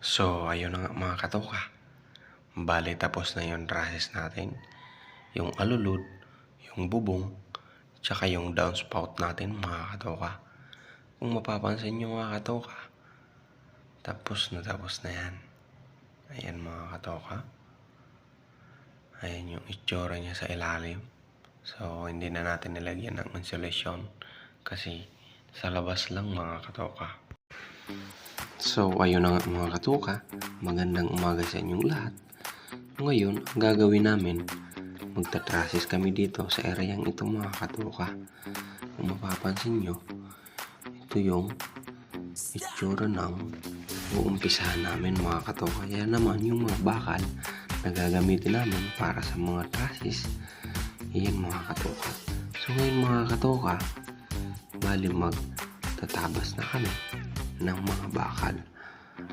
So, ayun na nga mga katoka. Bale, tapos na yung process natin. Yung alulod, yung bubong, tsaka yung downspout natin mga katoka. Kung mapapansin nyo mga katoka, tapos na yan. Ayan mga katoka. Ayan yung itsura niya sa ilalim. So, hindi na natin nilagyan ng insulation kasi sa labas lang mga katoka. So, ayun na nga mga katoka. Magandang umaga sa inyong lahat. Ngayon, ang gagawin namin, magta-traces kami dito sa areang ito mga katoka. Kung mapapansin nyo, ito yung itsura ng uumpisahan namin mga katoka. Yan naman yung mga bakal na gagamitin namin para sa mga traces. Yan mga katoka. So ngayon mga katoka, bali magtatabas na kami ng mga bakal.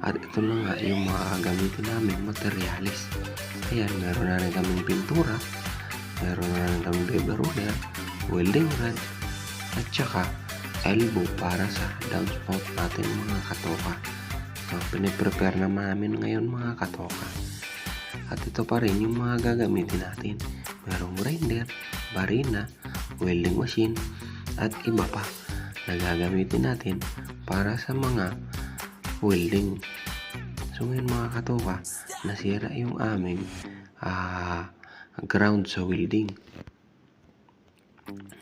At ito na nga yung mga gagamitin namin materialis. Ayan, meron na rin kaming pintura, meron na rin kaming rubber roller, welding rod, at saka elbow para sa downspout natin mga katoka. So, piniprepare naman namin ngayon mga katoka. At ito pa rin yung mga gagamitin natin. Merong grinder, barina, welding machine, at iba pa na gagamitin natin para sa mga welding. So ngayon mga katoka, nasira yung aming ground sa welding.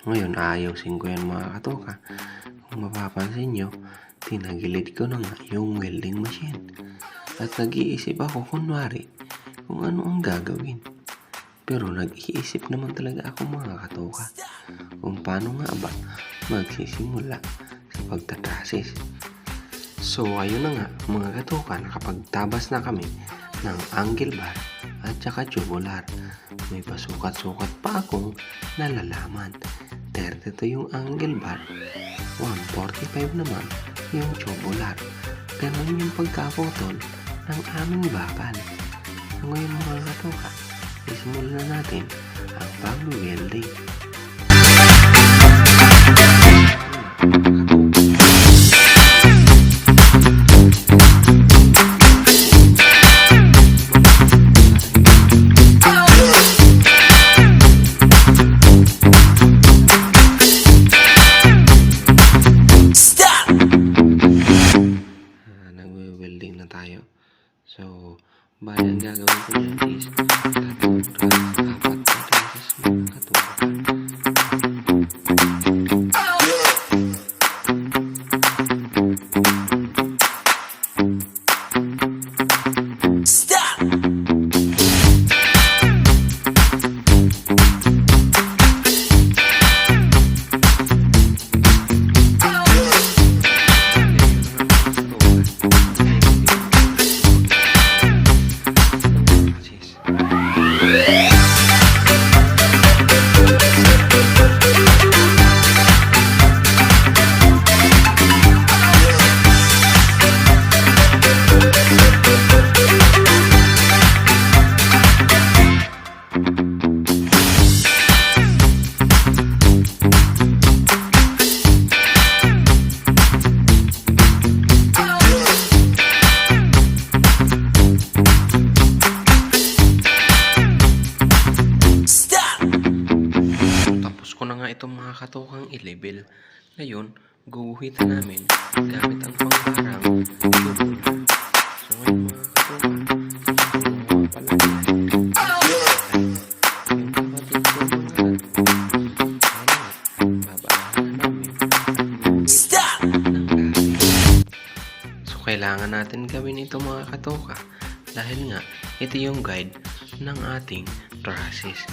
Ngayon ayusin ko yan mga katoka. Kung mapapansin nyo, tinagilid ko na nga yung welding machine. At nag-iisip ako kunwari kung ano ang gagawin. Pero nag-iisip naman talaga ako mga katoka kung paano nga ba magsisimula sa pagtatraces. So ayun na nga mga katoka, nakapagtabas na kami ng angle bar at saka tubular. May pasukat-sukat pa akong nalalaman. 32 yung angle bar, 145 naman yung tubular. Ganon yung pagkaputol ng aming bakal. So ngayon mga katoka, isimulan na natin ang pag-welding. Nagwe-welding na tayo. So, bali ang gagawin ko dyan is apat na traces mga katoka. Itong mga katokang i-label. Ngayon, guguhitan namin gamit ang pangbarang tubol. So ngayon mga katoka, gumawa pala yung kapatid ko babaahan na namin ng gamit. So kailangan natin gawin ito mga katoka dahil nga ito yung guide ng ating traces.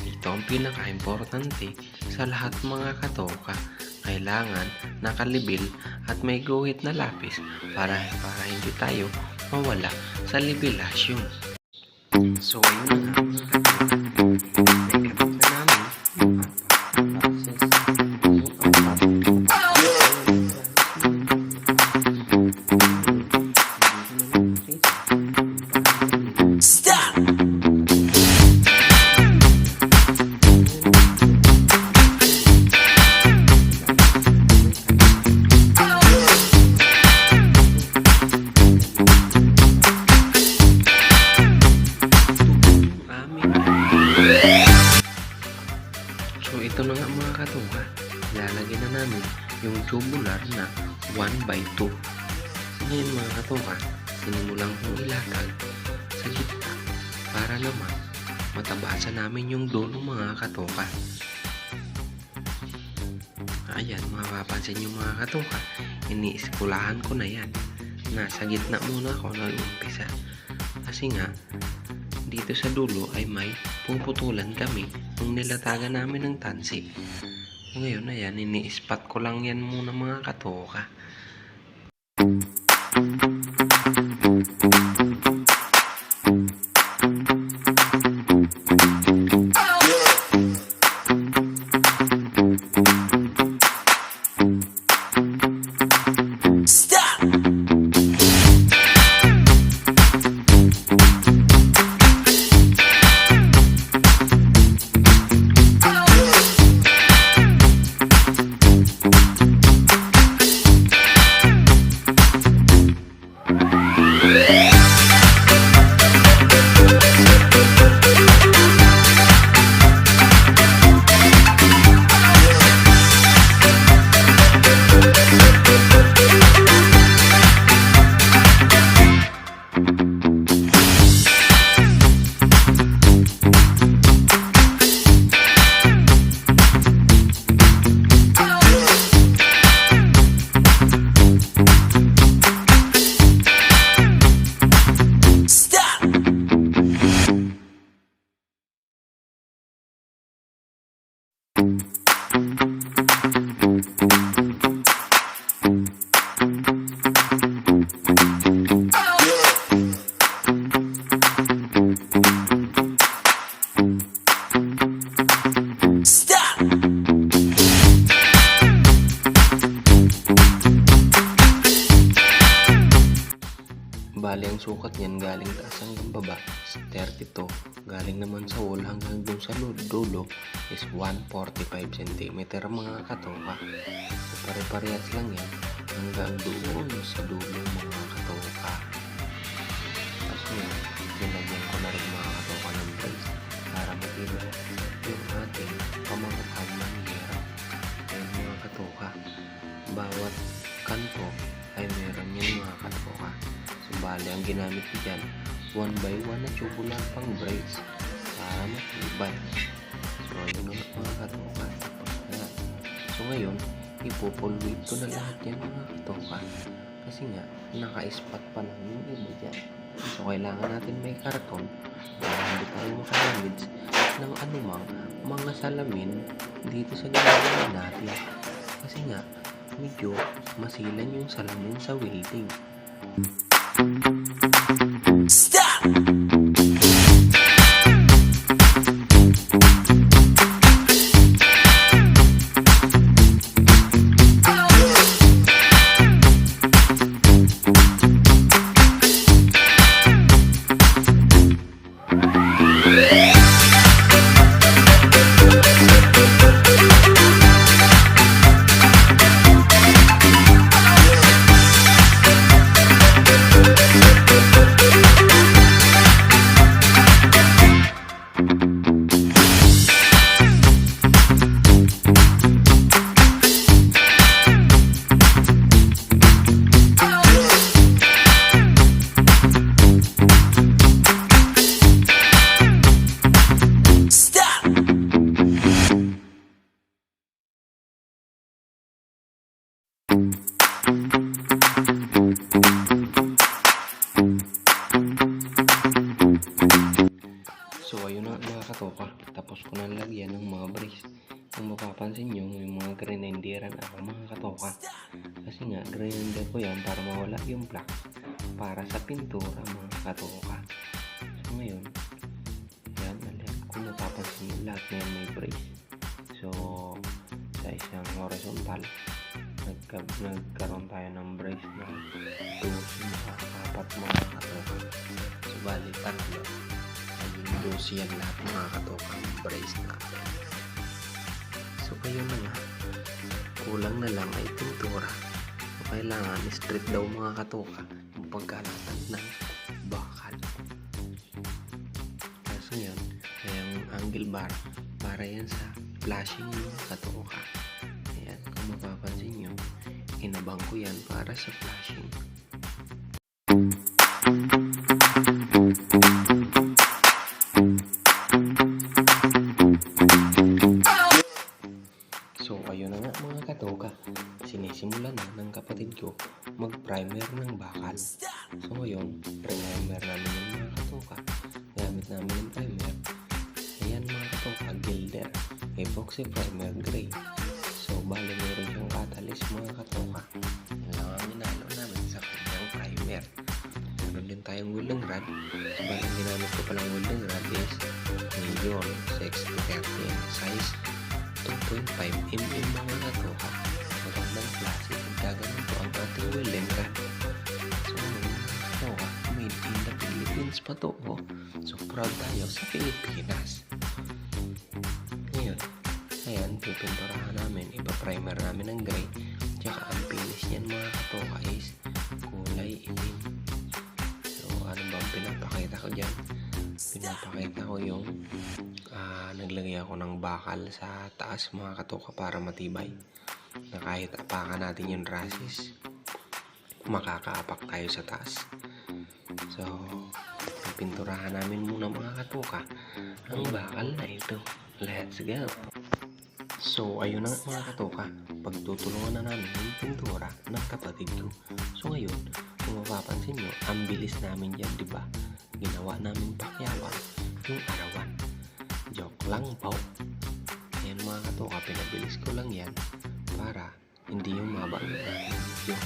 Ito ang pinaka-importante sa lahat mga katoka. Kailangan nakalibil at may guhit na lapis para hindi tayo mawala sa libilasyon. So ayun na nga mga katoka. Nagamit na namin yung process. ito na nga mga katoka, lalagyan na namin yung tubular na 1/2. Ngayon mga katoka, sinimulan kong ilatag sa gitna para naman matabasan namin yung dulo mga katoka. Ayan, mapapansin nyo mga katoka, iniiskulahan ko na yan. Nasa gitna muna ako nag-umpisa. Kasi nga, dito sa dulo ay may puputulan kami nung nilatagan namin ng tansi. Ngayon, ayan, ini-spot ko lang yan muna mga katoka. Bali, ang sukat niyan galing taas hanggang baba is 32. Galing naman sa wall hanggang dun sa dulo is 145 cm mga katoka. So, pare-parehas lang yan hanggang doon sa dulo mga katoka. Tapos yun, nilagyan ko na rin mga katoka ng brace para matibay yung ating pamangkang manhira. Ayan mga katoka, bawat kanto ay meron yan mga katoka. Bali, ang ginamit ko dyan 1/1 na tubular pang brace para matibay. So, yun naman mga katoka. So, ngayon, ipupulwit ko na lahat yan mga katoka. Kasi nga, naka-spot pa lang yung iba dyan. So, kailangan natin may karton para hindi tayo makadamage ng anumang mga salamin dito sa ginagawa natin. Kasi nga, medyo masilan yung salamin sa welding. Stop! So ayun na mga katoka, tapos ko na lagyan ng mga brace. Kung mapapansin nyo, yung mga grenadieran ako mga katoka. Kasi nga, grenadier ko yan para mawala yung black para sa pintura mga katoka. So ngayon, yan, kung mapapansin nyo, lahat na yan may brace. So sa isang horizontal, nagkaroon tayo ng brace na 2, 4 mga katoka. So bali, 3. Naging 12 yan lahat mga katoka ng brace natin. So kayo na nga, kulang na lang ay pintura. So kailangan straight daw mga katoka yung pagkalatag ng bakal. So yan, yung angle bar para yan sa flashing yung katoka. Ayan, kung mapapansin nyo, inabang ko yan para sa flashing. So ayun na nga mga katoka, sinisimulan na ng kapatid ko mag-primer ng bakal. So ngayon, primer namin yung mga katoka. Gamit namin yung primer. Ayan mga katoka, Gilder Epoxy Primer Gray. So bali meron siyang catalyst mga katoka. Yan lang ang inalo namin sa kanyang primer. Meron din tayong welding rod. So bali ang ginamit ko palang welding rod is Neon 6-13 size 2.5mm mga katoka. Magandang klase kung gagawin ko ang ating welding rod. So mga katoka, made in the Philippines pa to. So proud tayo sa Pilipinas. Ngayon, ayan, pipinturahan namin, ipa-primer namin ng gray. Tsaka ang finish niyan mga katoka is kulay itim. So ano ba ang pinapakita ko dyan? Pinapakita ko yung naglagay ako ng bakal sa taas mga katoka para matibay. Na kahit apakan natin yung rasis, makakaapak tayo sa taas. So pipinturahan namin muna mga katoka ang bakal na ito. Let's go! So ayun na mga katoka, pagtutulungan na namin yung pintura ng kapatid ko. So ngayon, kung mapapansin nyo, ang bilis namin dyan, diba? Ginawa namin pakyawan yung arawan. Joke lang po. Ayan mga katoka, pinabilis ko lang yan para hindi yung maba yung video.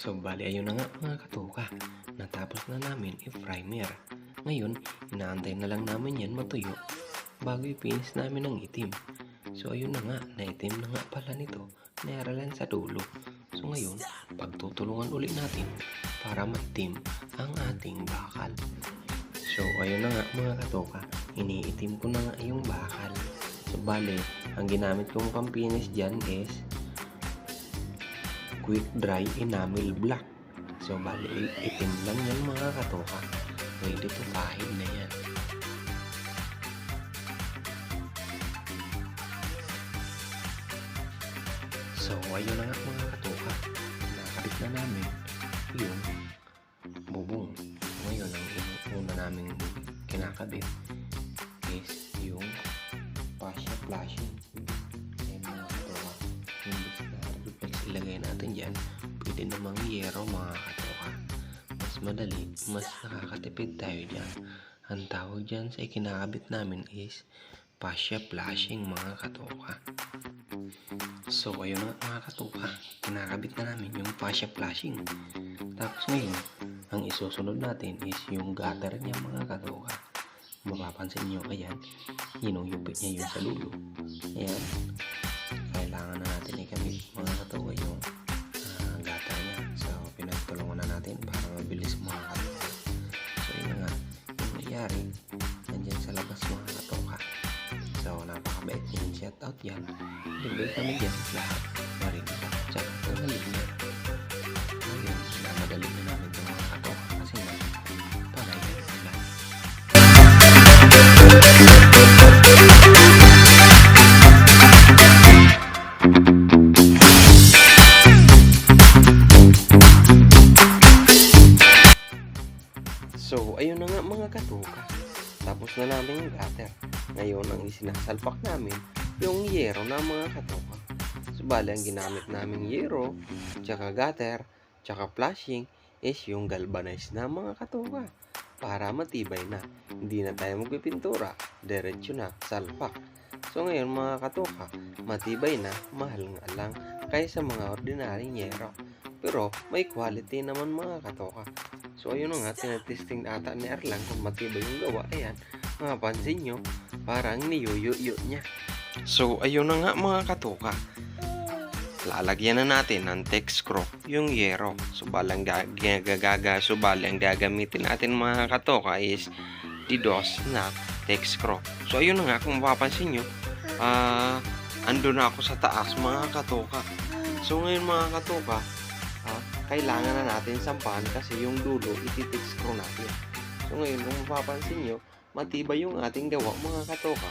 So bali ayun na nga mga katoka, natapos na namin i-primer. Ngayon, inaantay na lang namin yan matuyo bago i-finish namin ng itim. So ayun na nga, naitim na nga pala nito, nairalan sa dulo. So ngayon, pagtutulungan ulit natin para maitim ang ating bakal. So ayun na nga mga katoka, iniitim ko na nga yung bakal. So bali, ang ginamit kong pang-finish dyan is Quick Dry Enamel Black. So bali, itim lang yan mga katoka. Pwede to kahit na yan. So ayun na nga mga katoka, nakakabit na namin yung bubong. Ngayon, ang una namin kinakabit is yung fascia flashing. Ayan mga katoka, imbis na reflex ilagay natin dyan, pwede namang yero mga katoka. Mas madali, mas nakakatipid tayo dyan. Ang tawag dyan sa ikinakabit namin is fascia flashing mga katoka. So ayun na mga katoka, kinakabit na namin yung fascia flashing. Tapos ngayon, ang isusunod natin is yung gutter niya mga katoka. Mapapansin nyo, ayan, yupit niya yung sa dulo. Ayan, kailangan na natin ikabit mga katoka yung gutter niya. So pinagtulungan na natin para mabilis mga katoka. So yun na nga, yung nangyari, nandyan sa labas mga katoka. So napakabait yan, shout out yan. Dibay kami dyan lahat, marinig ako, tsaka nangaling yan. Ngayon, namadali na namin itong mga katoka kasi nga, panay yan sila. So ayun na nga mga katoka, tapos na namin yung gutter. Ngayon, ang isinasalpak namin yung yero na mga katoka. So bali, ang ginamit namin yero, tsaka gutter, tsaka flashing is yung galvanized na mga katoka. Para matibay na, hindi na tayo magpipintura, diretso na, salpak. So ngayon mga katoka, matibay na, mahal nga lang kaysa mga ordinaryong yero. Pero may quality naman mga katoka. So ayun na nga, tinatesting ata ni Erlang kung matibay yung gawa. Ayan, mapapansin nyo, parang niyuyuyo niya. So ayun na nga mga katoka, lalagyan na natin ng text screw yung yero. So balang ang gagamitin natin mga katoka is DDoS na text screw. So ayun na nga, kung mapapansin nyo, ando na ako sa taas mga katoka. So ngayon mga katoka, kailangan na natin sampahan kasi yung dulo iti-text screw natin. So ngayon kung mapapansin nyo, matibay yung ating gawa mga katoka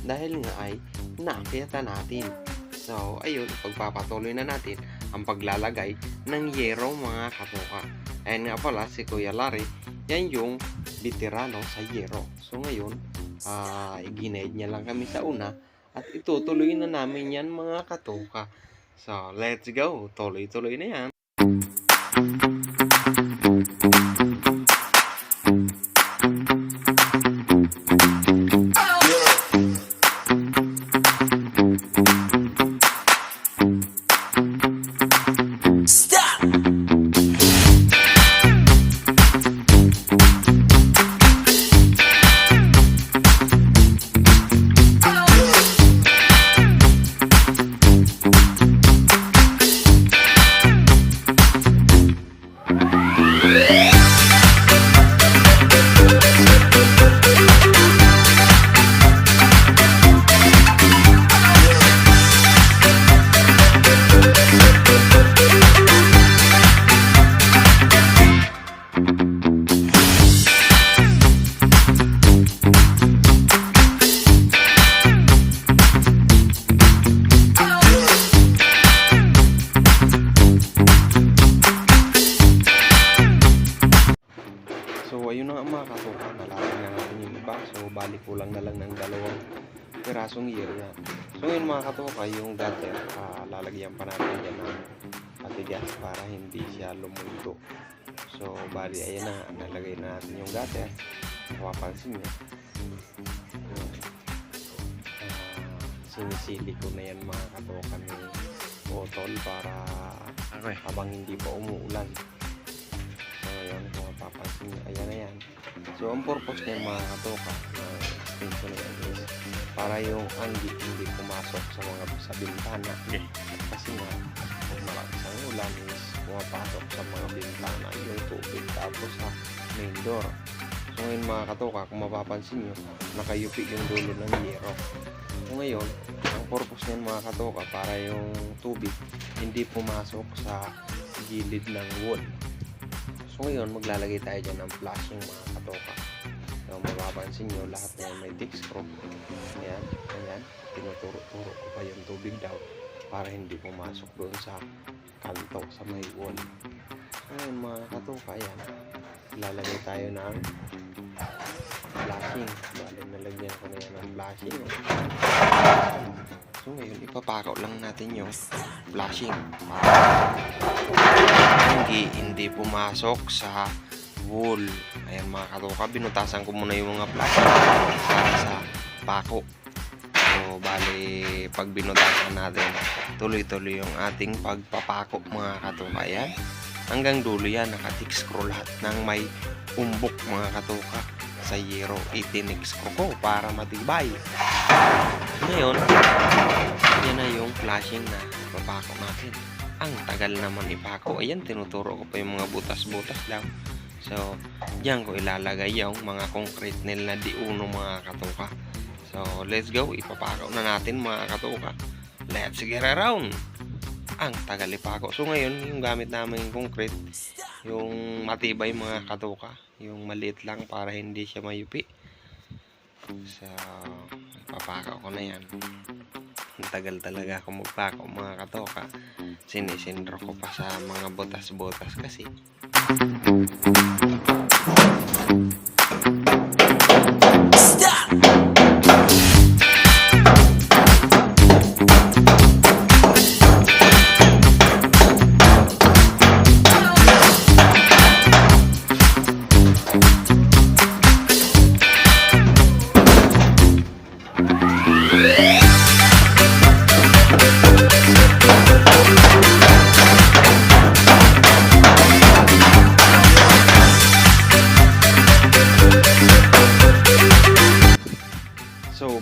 dahil nga ay nakita natin. So ayun, pagpapatuloy na natin ang paglalagay ng yero mga katoka. Ayan nga pala si Kuya Larry, yan yung veterano sa yero. So ngayon, i-guide niya lang kami sa una at itutuloy na namin yan mga katoka. So let's go, tuloy-tuloy na yan. So ayun na nga mga katoka, nalagay na natin yung iba. So bali kulang na lang ng 2 pirasong year yan. So yun mga katoka, yung gutter, lalagyan pa natin yan ng matigas para hindi siya lumunto. So bali ayan na, nalagay na natin yung gutter. Mapapansin nyo, sinisili ko na yan mga katoka ni Otol para habang hindi pa umuulan. Ngayon, kung mapapansin nyo, ayan na yan. So ang purpose niya mga katoka na extension na yan is para yung anggi hindi pumasok sa bintana. Kasi nga kung malakas ang ulan is pumapasok sa mga bintana yung tubig tapos sa main door. So ngayon mga katoka, kung mapapansin nyo, nakayupi yung dulo ng yero. So ngayon, ang purpose niyan mga katoka para yung tubig hindi pumasok sa gilid ng wall. So ngayon, maglalagay tayo dyan ng flashing mga katoka. So mapapansin nyo, lahat na yan may text screw. Ayan, ayan, tinuturo-turo ko pa yung tubig daw para hindi pumasok doon sa kanto, sa may wall. So ngayon mga katoka, ayan, lalagay tayo ng flashing. Bali, nalagyan ko na yan ng flashing. So ngayon, ipapakaw lang natin yung flashing hindi pumasok sa wall. Ayan mga katoka, binutasan ko muna yung mga flashing para sa pako. So bali, pag binutasan natin, tuloy-tuloy yung ating pagpapako mga katoka. Ayan, hanggang dulo yan, naka-text screw lahat ng may umbok mga katoka sa yero. Itinex ko para matibay. Ngayon, yan na yung flashing na ipapako natin. Ang tagal naman ipako. Ayan, tinuturo ko pa yung mga butas-butas lang. So, diyan ko ilalagay yung mga concrete nail na D1 mga katoka. So, let's go. Ipapako na natin mga katoka. Let's get around. Ang tagal ipako. So, ngayon, yung gamit namin yung concrete, yung matibay mga katoka. Yung maliit lang para hindi siya mayupi. So, ipapako ko na yan. Ang tagal talaga ako magpako mga katoka. Sinisindro ko pa sa mga butas-butas kasi.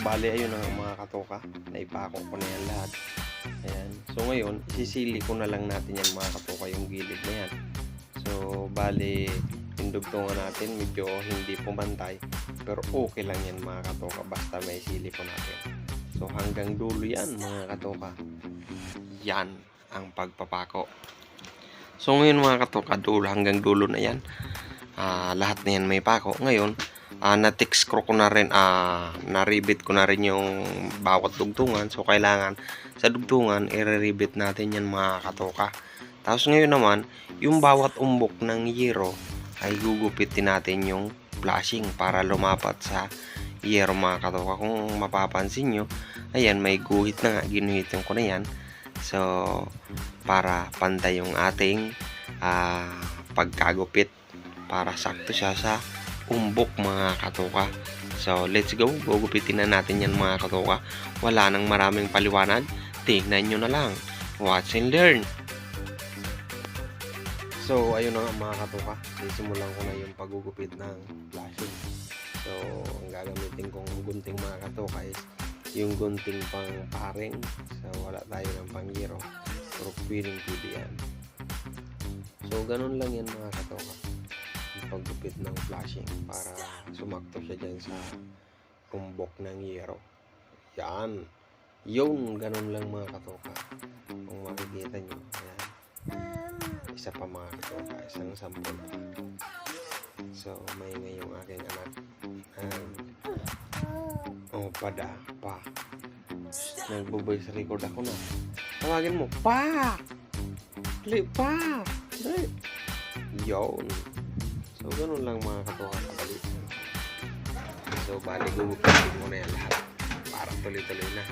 bali ayun na mga katoka. Naipako ko na yan lahat. Ayan. So ngayon, isisili ko na lang natin yan mga katoka, yung gilid na yan. So bali, yung dugtungan natin medyo hindi pumantay. Pero okay lang yan mga katoka, basta may sili po natin. So hanggang dulo yan mga katoka. Yan ang pagpapako. So ngayon mga katoka, hanggang dulo na yan. Lahat na yan may pako. Ngayon, na-tick screw ko na rin, na-rivet ko na rin yung bawat dugtungan. So kailangan sa dugtungan, i-rivet natin yan mga katoka. Tapos ngayon naman, yung bawat umbok ng yero ay gugupitin natin yung flashing para lumapat sa yero mga katoka. Kung mapapansin nyo, ayan, may guhit na nga, ginuhitin ko na yan. So para pantay yung ating pagkagupit, para sakto siya sa umbok mga katoka. So let's go, gugupitin na natin yan mga katoka. Wala nang maraming paliwanag, tingnan nyo na lang, watch and learn. So ayun na nga mga katoka, sisimulan ko na yung paggugupit ng flashing. So ang gagamitin kong gunting mga katoka is yung gunting pang paring. So wala tayo ng pang yero, pero pwede yan. So ganun lang yan mga katoka, paggupit ng flashing para sumakto siya dyan sa umbok ng yero. Yan, yun, ganun lang mga katoka. Kung makikita nyo, yan, isa pa mga katoka, isang sample. So may ngayong aking anak, pada pa, nagbo-voice record ako na. Tawagin mo, pa! Dali, pa! Dali! Yun. So, ganun lang mga katoka kapalit. So, bali gugupitin mo na yan lahat para tuloy-tuloy na.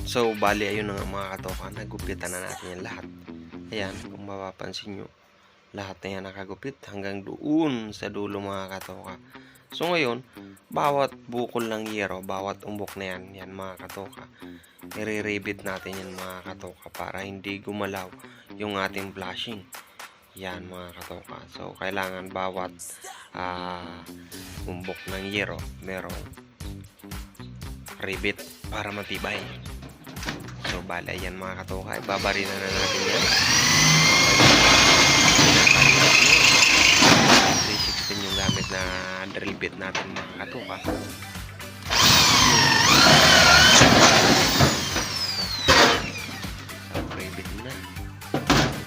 So, bali, ayun na nga mga katoka, nagupitan na natin yan lahat. Ayan, kung mapapansin nyo, lahat na yan nakagupit hanggang doon sa dulo mga katoka. So, ngayon, bawat bukol ng yero, bawat umbok na yan, yan mga katoka, i-rivet natin yan mga katoka para hindi gumalaw yung ating flashing. Yan mga katoka. So, kailangan bawat umbok ng yero, merong rivet para matibay. So, bala yan mga katoka. Ibabarina na natin yan. So, isipin yung gamit na drill bit natin mga katoka. So, rivet na.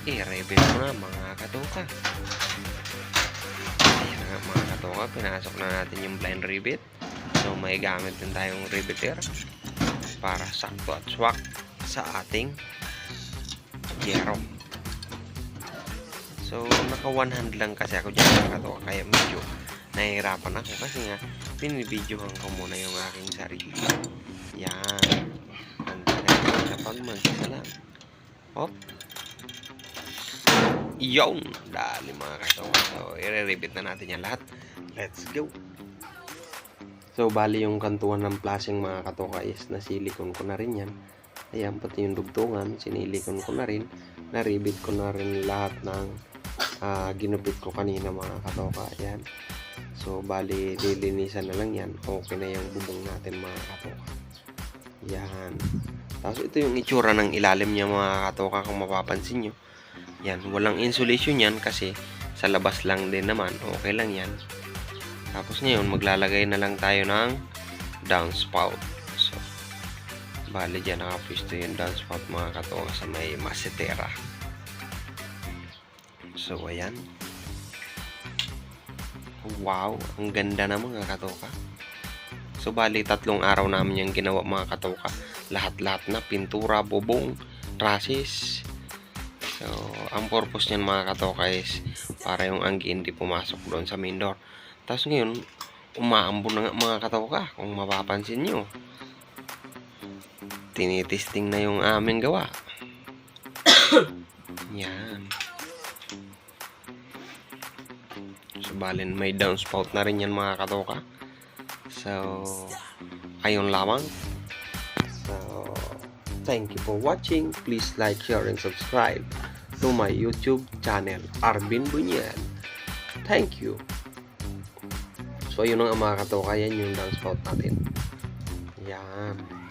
I-rivet mo na mga katoka. Ayan nga mga katoka. Pinasok na natin yung blind rivet. So, may gamit din tayong riveter para sakto at swak sa ating yero. So, naka one hand lang kasi ako dyan mga katoka, kaya medyo nahihirapan ako kasi nga pinibidyohan ko muna yung aking sarili. Yan. Antagal sa pagmansa lang. Hop. Yun. Dali mga katoka. So, i-rivet na natin yan lahat. Let's go. So, bali yung kantuan ng flashing mga katoka is nasilikon ko na rin yan. Ayan, pati yung dugtungan, sinilikon ko na rin. Na-rivet ko na rin lahat ng ginupit ko kanina mga katoka. Ayan. So, bali, lilinisan na lang yan. Okay na yung bubong natin mga katoka. Yan. Tapos, ito yung itsura ng ilalim niya mga katoka kung mapapansin nyo. Yan, walang insulation yan kasi sa labas lang din naman. Okay lang yan. Tapos ngayon, maglalagay na lang tayo ng downspout. So, bali dyan nakapwisto yung downspout mga katoka sa may masetera. So, ayan. Wow, ang ganda na mga katoka. So, bali 3 araw namin yung ginawa mga katoka. Lahat-lahat na, pintura, bubong, trusses. So, ang purpose niyan mga katoka is para yung anggi hindi pumasok doon sa main door. Tapos ngayon, umaambon na nga mga katoka. Kung mapapansin nyo, tinitesting na yung aming gawa. Yan. So, balin may downspout na rin yan mga katoka. So, ayun lamang. So, thank you for watching. Please like, share, and subscribe to my YouTube channel, Arvin Bunyan. Thank you. So, yun ang mga katoka. Yan yung downspout natin. Yan.